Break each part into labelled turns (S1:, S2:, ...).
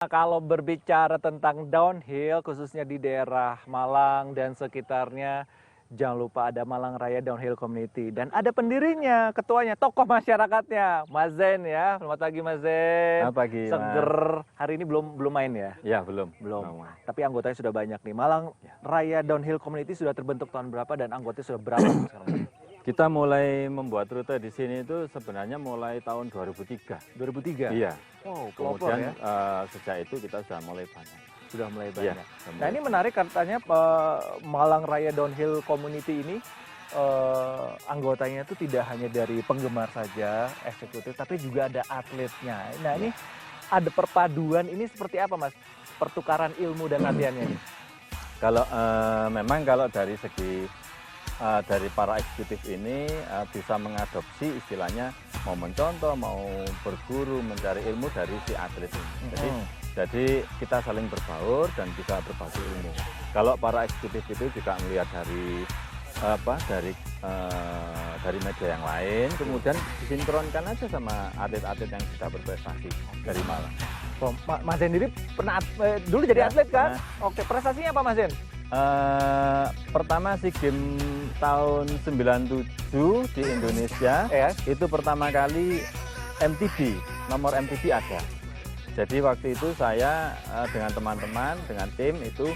S1: Kalau berbicara tentang downhill, khususnya di daerah Malang dan sekitarnya, jangan lupa ada Malang Raya Downhill Community. Dan ada pendirinya, ketuanya, tokoh masyarakatnya, Mas Zain ya. Selamat pagi Mas Zain.
S2: Selamat pagi,
S1: Seger. Hari ini belum main ya?
S2: Ya, belum.
S1: Belum. Tapi anggotanya sudah banyak nih. Malang Raya Downhill Community sudah terbentuk tahun berapa dan anggotanya sudah berapa sekarang?
S2: Kita mulai membuat rute di sini itu sebenarnya mulai tahun 2003.
S1: 2003?
S2: Iya.
S1: Wow,
S2: Kemudian
S1: ya?
S2: Sejak itu kita sudah mulai banyak.
S1: Sudah mulai
S2: Iya,
S1: banyak.
S2: sudah
S1: Nah
S2: mulai.
S1: ini menarik katanya Malang Raya Downhill Community ini anggotanya itu tidak hanya dari penggemar saja, eksekutif, tapi juga ada atletnya. Nah ini ada perpaduan ini seperti apa Mas? Pertukaran ilmu dan latihannya ini?
S2: Kalau memang kalau dari segi dari para eksekutif ini bisa mengadopsi istilahnya mau mencontoh, mau berguru, mencari ilmu dari si atlet ini. Jadi kita saling berbaur dan bisa berbagi ilmu. Kalau para eksekutif itu juga melihat dari dari media yang lain, kemudian disinkronkan aja sama atlet-atlet yang sudah berprestasi dari Malang.
S1: Oh, Mas Zain sendiri pernah dulu jadi atlet kan? Oke, prestasinya apa Mas Zain?
S2: Pertama SEA Games tahun 97 di Indonesia, itu pertama kali MTB, nomor MTB ada. Jadi waktu itu saya dengan teman-teman, dengan tim itu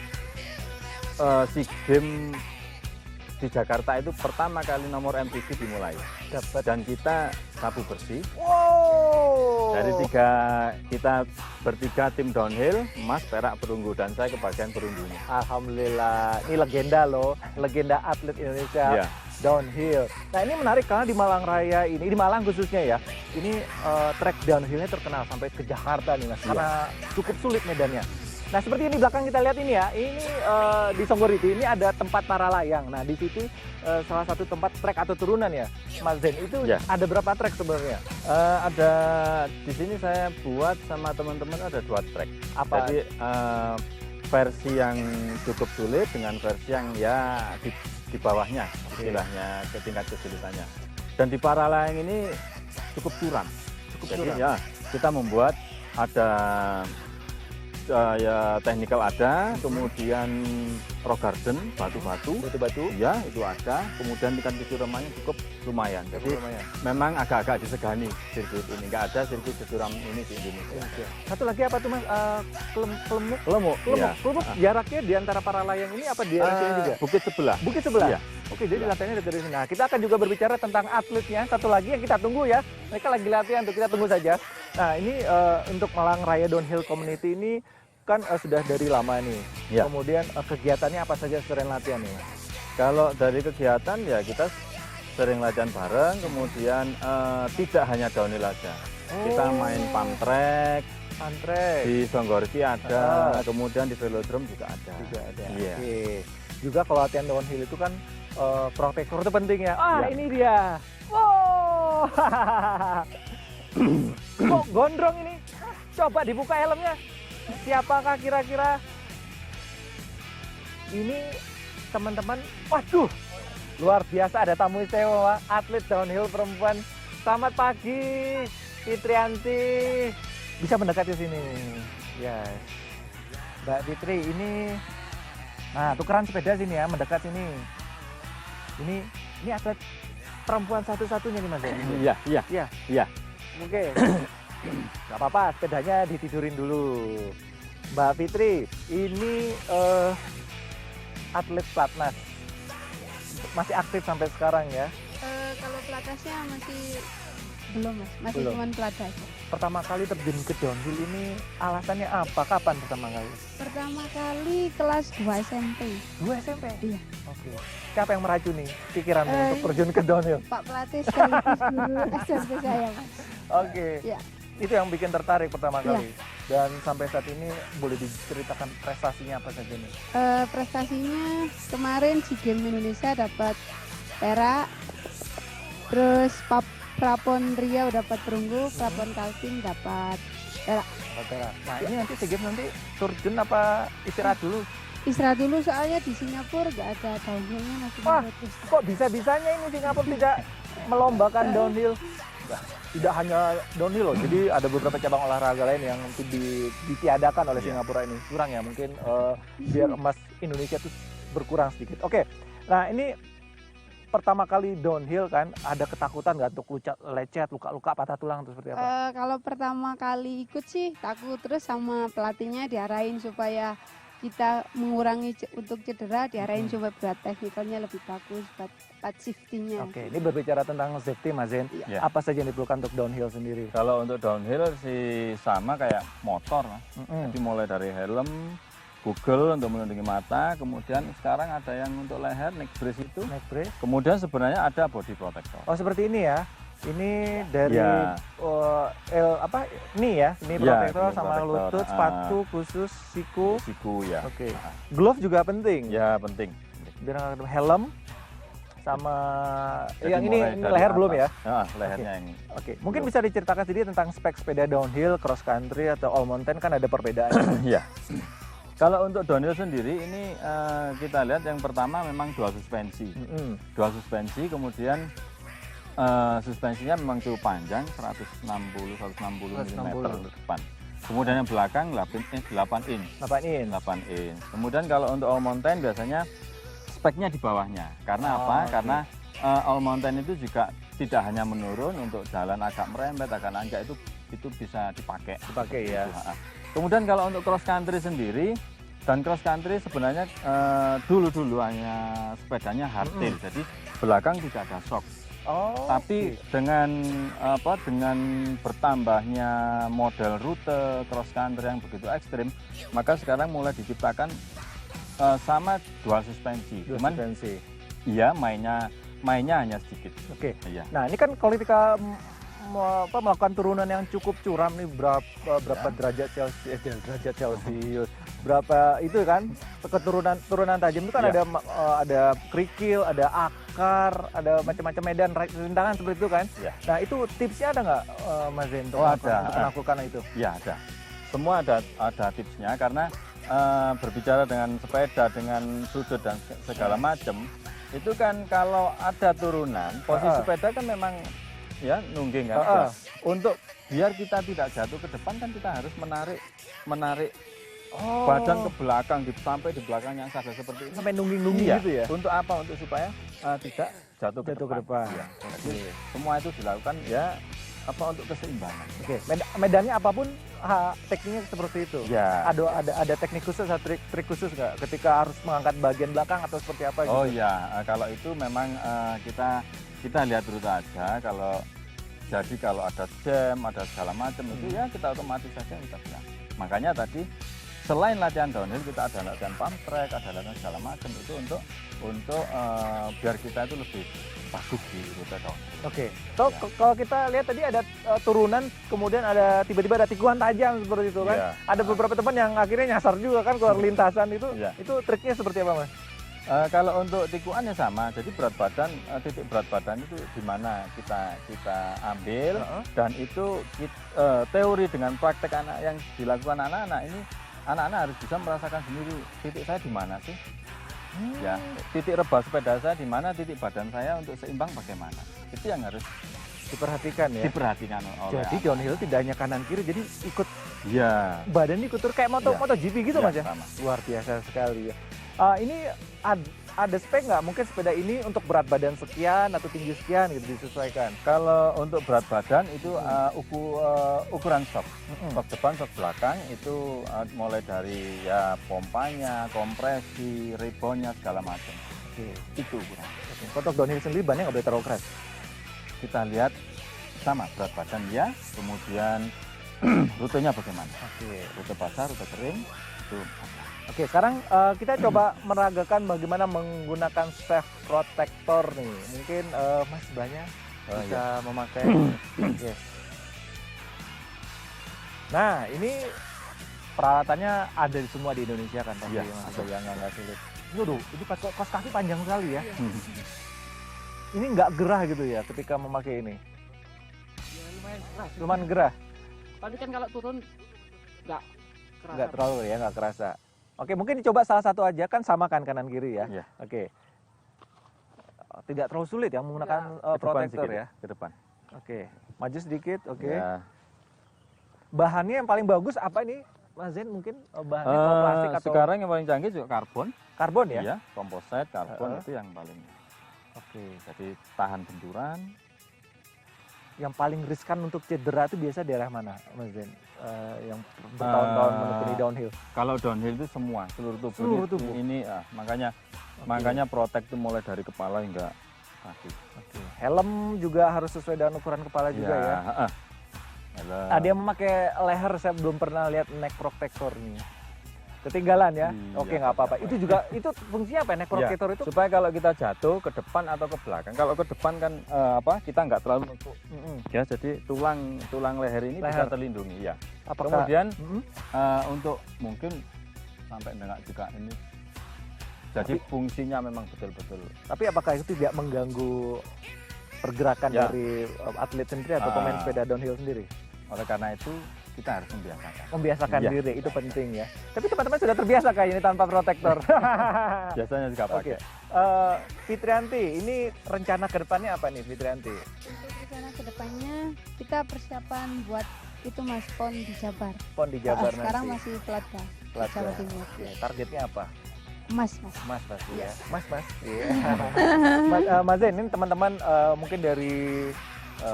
S2: SEA Games di Jakarta itu pertama kali nomor MTB dimulai. Dan kita sapu bersih.
S1: Wow.
S2: Dari kita bertiga tim downhill, emas, perak, perunggu, dan saya kebagian perunggunya.
S1: Alhamdulillah, ini legenda loh, legenda atlet Indonesia downhill. Nah ini menarik karena di Malang Raya ini, di Malang khususnya ya, ini track downhillnya terkenal sampai ke Jakarta nih Mas, karena cukup sulit medannya. Nah seperti yang di belakang kita lihat ini ya, ini di Songgoriti ini ada tempat para layang. Nah di situ salah satu tempat trek atau turunan ya, Mas Zain. Itu ada berapa trek sebenarnya?
S2: Ada di sini saya buat sama teman-teman ada 2 trek.
S1: Apa?
S2: Jadi versi yang cukup sulit dengan versi yang ya di bawahnya, istilahnya ke tingkat kesulitannya. Dan di para layang ini cukup curam. Jadi ya kita membuat ada ya technical ada, kemudian rock garden, batu-batu, ya itu ada, kemudian tingkat kecuramnya cukup lumayan. Jadi memang agak-agak disegani sirkuit ini, nggak ada sirkuit securam ini di Indonesia.
S1: Satu lagi apa tuh Mas? Kelemuk.
S2: Kelemuk.
S1: Jaraknya di antara para layang ini apa di sini juga?
S2: Bukit sebelah.
S1: Bukit sebelah.
S2: Iya.
S1: Oke, jadi latihannya dari sini. Nah, kita akan juga berbicara tentang atletnya. Satu lagi yang kita tunggu ya. Mereka lagi latihan, untuk kita tunggu saja. Nah, ini untuk Malang Raya Downhill Community ini kan sudah dari lama nih. Ya. Kemudian kegiatannya apa saja selain latihan nih?
S2: Kalau dari kegiatan ya kita sering latihan bareng, kemudian tidak hanya downhill aja. Kita main pump track. Di Songgoriti ada, kemudian di velodrome juga ada.
S1: Yeah. Oke. Juga kalau latihan downhill itu kan protektor itu penting ya. Ini dia. Wow. Kok gondrong ini? Coba dibuka helmnya. Siapakah kira-kira? Ini teman-teman. Waduh, luar biasa, ada tamu istimewa, atlet downhill perempuan. Selamat pagi, Fitrianti. Bisa mendekat ke sini. Yes. Mbak Fitri, ini tukeran sepeda sini ya, mendekat sini. Ini atlet perempuan satu-satunya nih Mas. Iya. Oke. Gak apa-apa, sepedanya ditidurin dulu. Mbak Fitri, ini atlet pelatnas. Masih aktif sampai sekarang ya?
S3: Kalau pelatnasnya belum Mas, masih cuma pelatnas.
S1: Pertama kali terjun ke downhill ini alasannya apa? Kapan pertama kali?
S3: Pertama kali kelas 2 SMP.
S1: 2 SMP?
S3: Iya.
S1: Oke. Siapa yang meracuni pikiran untuk terjun ke downhill?
S3: Pak pelatih sekaligus guru SMP saya Mas.
S1: Oke.
S3: Iya.
S1: Itu yang bikin tertarik pertama kali. Dan sampai saat ini boleh diceritakan prestasinya apa saja nih?
S3: Prestasinya kemarin SEA Games Indonesia dapat perak, terus Prapon Riau dapat perunggu, Prapon Kaltim dapat perak.
S1: Nah ini nanti SEA Games nanti terjun apa istirahat dulu?
S3: Istirahat dulu soalnya di Singapura nggak ada downhillnya masih.
S1: Wah, kok bisa-bisanya ini Singapura tidak melombakan downhill? tidak hanya downhill loh, jadi ada beberapa cabang olahraga lain yang ditiadakan oleh Singapura ini. Kurang ya mungkin biar emas Indonesia tuh berkurang sedikit. Oke, nah ini pertama kali downhill kan, ada ketakutan nggak untuk lecet, luka-luka, patah tulang atau seperti apa?
S3: Kalau pertama kali ikut sih takut, terus sama pelatihnya diarahin supaya kita mengurangi untuk cedera, diarahin supaya berat teknikalnya lebih bagus, buat safety-nya.
S1: Oke, ini berbicara tentang safety Mas Zain, apa saja yang diperlukan untuk downhill sendiri?
S2: Kalau untuk downhill sih sama kayak motor, Mas. Jadi mulai dari helm, Google untuk melindungi mata, kemudian sekarang ada yang untuk leher, neck brace itu.
S1: Neck brace.
S2: Kemudian sebenarnya ada body protector.
S1: Oh seperti ini ya? Ini dari ini ya, ini protector sama
S2: protector.
S1: lutut, sepatu khusus, siku.
S2: Siku ya.
S1: Oke. Glove juga penting.
S2: Ya penting.
S1: Biar helm sama
S2: Jadi
S1: yang ini leher
S2: atas.
S1: belum ya?
S2: Lehernya yang
S1: Oke. Mungkin bisa diceritakan sedikit tentang spek sepeda downhill, cross country atau all mountain, kan ada perbedaan.
S2: ya. Kalau untuk downhill sendiri ini kita lihat yang pertama memang dual suspensi. Dual suspensi, kemudian suspensinya memang cukup panjang 160 mm depan. Kemudian yang belakang 8 inch.
S1: 8 inch.
S2: Kemudian kalau untuk all mountain biasanya speknya di bawahnya. Karena apa?
S1: Okay.
S2: Karena all mountain itu juga tidak hanya menurun, untuk jalan agak merembet, agak nanjak itu bisa dipakai.
S1: Ya.
S2: Kemudian kalau untuk cross country sendiri, dan cross country sebenarnya dulu hanya sepedanya hardtail, jadi belakang tidak ada shock. Tapi dengan bertambahnya model rute cross country yang begitu ekstrim, maka sekarang mulai diciptakan sama dual suspensi. Iya, mainnya hanya sedikit.
S1: Oke.
S2: Iya.
S1: Nah ini kan kalau ketika melakukan turunan yang cukup curam nih, berapa derajat Celcius, berapa itu kan turunan tajam itu kan ada kerikil, ada akar, ada macam-macam medan rintangan seperti itu kan. Nah itu tipsnya ada nggak Mas Zain untuk melakukan itu?
S2: Ya ada, semua ada tipsnya, karena berbicara dengan sepeda dengan sudut dan segala macam itu kan kalau ada turunan posisi sepeda kan memang ya nungging kan. Untuk biar kita tidak jatuh ke depan kan kita harus menarik badan ke belakang sampai di belakang yang sadar seperti ini.
S1: Sampai nungging-nungging gitu ya.
S2: Untuk apa? Untuk supaya tidak jatuh ke depan. Ya. Jadi semua itu dilakukan ya untuk keseimbangan.
S1: Oke. Medannya apapun tekniknya seperti itu.
S2: Ya.
S1: Ada teknik khusus atau trik khusus nggak ketika harus mengangkat bagian belakang atau seperti apa gitu?
S2: Oh iya, kalau itu memang kita lihat rute aja. Kalau ada jam, ada segala macam itu ya kita otomatis saja kita bisa. Makanya tadi selain latihan downhill kita ada latihan pump track, ada latihan segala macam itu untuk biar kita itu lebih bagus di rute downhill.
S1: Oke. Kalau kita lihat tadi ada turunan, kemudian tiba-tiba ada tikungan tajam seperti itu kan. Ada beberapa teman yang akhirnya nyasar juga kan keluar lintasan itu. Itu triknya seperti apa Mas?
S2: Kalau untuk tikungannya sama, jadi titik berat badan itu di mana kita ambil, dan itu teori dengan praktek yang dilakukan anak-anak ini, anak-anak harus bisa merasakan sendiri titik saya di mana sih, ya titik rebah sepeda saya di mana, titik badan saya untuk seimbang bagaimana, itu yang harus
S1: diperhatikan ya.
S2: Diperhatikan oleh
S1: jadi downhill tidak hanya kanan kiri, jadi ikut badan ikut kayak MotoGP gitu Mas ya.
S2: Sama.
S1: Luar biasa sekali ya. Ini ada spek nggak? Mungkin sepeda ini untuk berat badan sekian atau tinggi sekian gitu disesuaikan?
S2: Kalau untuk berat badan itu ukuran sok depan, sok belakang itu mulai dari pompanya, kompresi, reboundnya segala macam. Itu ukuran.
S1: Untuk downhill sendiri bannya nggak boleh terlalu keras.
S2: Kita lihat sama berat badan ya, kemudian rutenya bagaimana. Rute basah, rute kering itu.
S1: Oke, sekarang kita coba meragakan bagaimana menggunakan self protector nih. Mungkin Mas banyak bisa memakai. Nah, ini peralatannya ada semua di Indonesia kan pasti yang nggak sulit. Ini kaos kaki panjang sekali ya. Ini nggak gerah gitu ya ketika memakai ini?
S4: Ya,
S1: lumayan gerah.
S4: Tapi kan kalau turun nggak kerasa.
S1: Nggak terlalu ya, nggak kerasa. Oke, mungkin dicoba salah satu aja, kan sama kan kanan kiri ya. Oke. Tidak terlalu sulit ya menggunakan protektor ya.
S2: Ke depan.
S1: Oke. Maju sedikit, oke.
S2: Ya.
S1: Bahannya yang paling bagus apa nih, Mas Zain? Mungkin bahannya kalau plastik atau
S2: Sekarang yang paling canggih juga karbon.
S1: karbon ya?
S2: Iya, komposit, karbon itu yang paling.
S1: Oke.
S2: Jadi tahan benturan.
S1: Yang paling riskan untuk cedera itu biasa daerah mana, Mas Zain? Yang bertahun-tahun menekuni downhill.
S2: Kalau downhill itu semua, seluruh tubuh.
S1: Seluruh tubuh.
S2: Ini makanya protect itu mulai dari kepala hingga kaki.
S1: Oke. Helm juga harus sesuai dengan ukuran kepala juga ya.
S2: Helm.
S1: Ada yang memakai leher, saya belum pernah lihat neck protector nih. Ketinggalan ya?
S2: Iya,
S1: Oke, nggak apa-apa. Itu juga, itu fungsinya apa ya, neck protector itu?
S2: Supaya kalau kita jatuh ke depan atau ke belakang. Kalau ke depan kan kita nggak terlalu nusuk. Ya, jadi tulang leher ini bisa terlindungi ya.
S1: Apakah,
S2: kemudian untuk mungkin sampai enggak juga ini. Jadi fungsinya memang betul-betul.
S1: Tapi apakah itu tidak mengganggu pergerakan dari atlet sendiri atau pemain sepeda downhill sendiri?
S2: Oleh karena itu kita harus membiasakan.
S1: Membiasakan diri, itu penting ya. Tapi teman-teman sudah terbiasa kayak ini tanpa protektor.
S2: Biasanya juga pakai.
S1: Fitrianti, ini rencana ke depannya apa nih, Fitrianti?
S3: Untuk rencana kedepannya kita persiapan buat itu Mas, PON di Jabar.
S1: PON di Jabar nanti.
S3: Sekarang masih Pelatda, Jawa Timur.
S1: Targetnya apa?
S3: Mas.
S1: Mas pasti ya. Mas. Iya. Mas Zain, ini teman-teman mungkin dari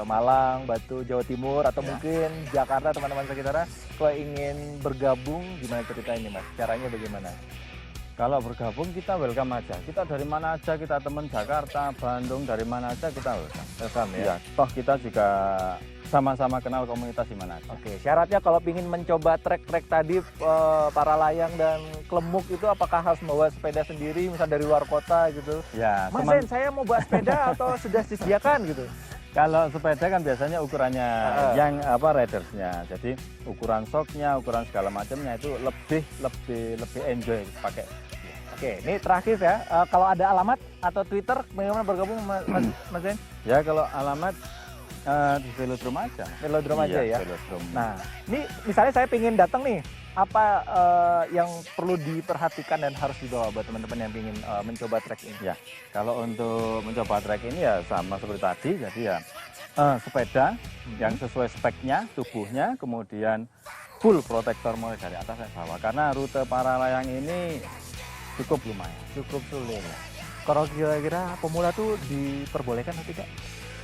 S1: Malang, Batu, Jawa Timur atau mungkin Jakarta, teman-teman sekitarnya kalau ingin bergabung gimana cerita ini, Mas? Caranya bagaimana?
S2: Kalau bergabung kita welcome aja. Kita dari mana aja, kita teman Jakarta, Bandung, dari mana aja kita welcome.
S1: Welcome ya.
S2: Iya, toh kita juga sama-sama kenal komunitas di mana aja.
S1: Oke, syaratnya kalau ingin mencoba trek-trek tadi para layang dan klemuk itu apakah harus membawa sepeda sendiri misal dari luar kota gitu?
S2: Ya,
S1: Mas Zain, saya mau bawa sepeda atau sudah disediakan gitu?
S2: kalau sepeda kan biasanya ukurannya yang ridersnya. Jadi ukuran shocknya, ukuran segala macamnya itu lebih enjoy pakai.
S1: Oke, ini terakhir ya. Kalau ada alamat atau Twitter bagaimana bergabung Mas Zain?
S2: Ya kalau alamat di velodrome aja.
S1: Velodrome aja ya.
S2: Velodrome.
S1: Nah, ini misalnya saya ingin datang nih, apa yang perlu diperhatikan dan harus dibawa buat teman-teman yang ingin mencoba trek ini?
S2: Ya, kalau untuk mencoba trek ini ya sama seperti tadi, jadi ya sepeda yang sesuai speknya, tubuhnya, kemudian full protektor mulai dari atas sampai bawah. Karena rute para layang ini cukup lumayan.
S1: Cukup sulit. Kalau kira-kira pemula tuh diperbolehkan atau tidak?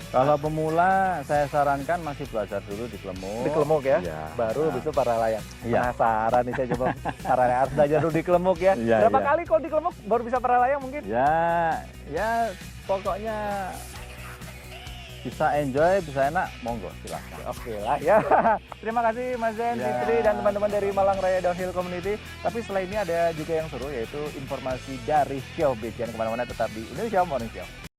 S2: Kalau pemula saya sarankan masih belajar dulu di Klemuk.
S1: Di Klemuk ya?
S2: Iya.
S1: Baru habis itu para layang.
S2: Iya.
S1: Penasaran nih saya coba caranya harus belajar dulu di Klemuk ya.
S2: Iya,
S1: Berapa
S2: iya.
S1: kali kalau di Klemuk baru bisa para layang mungkin?
S2: Ya pokoknya bisa enjoy, bisa enak, monggo silahkan.
S1: Oke lah ya. Terima kasih Mas Zain,
S2: Ya.
S1: Fitri dan teman-teman dari Malang Raya Downhill Community. Tapi selain ini ada juga yang seru yaitu informasi dari Showbiz. Jangan kemana-mana, tetap di Indonesia Morning Show.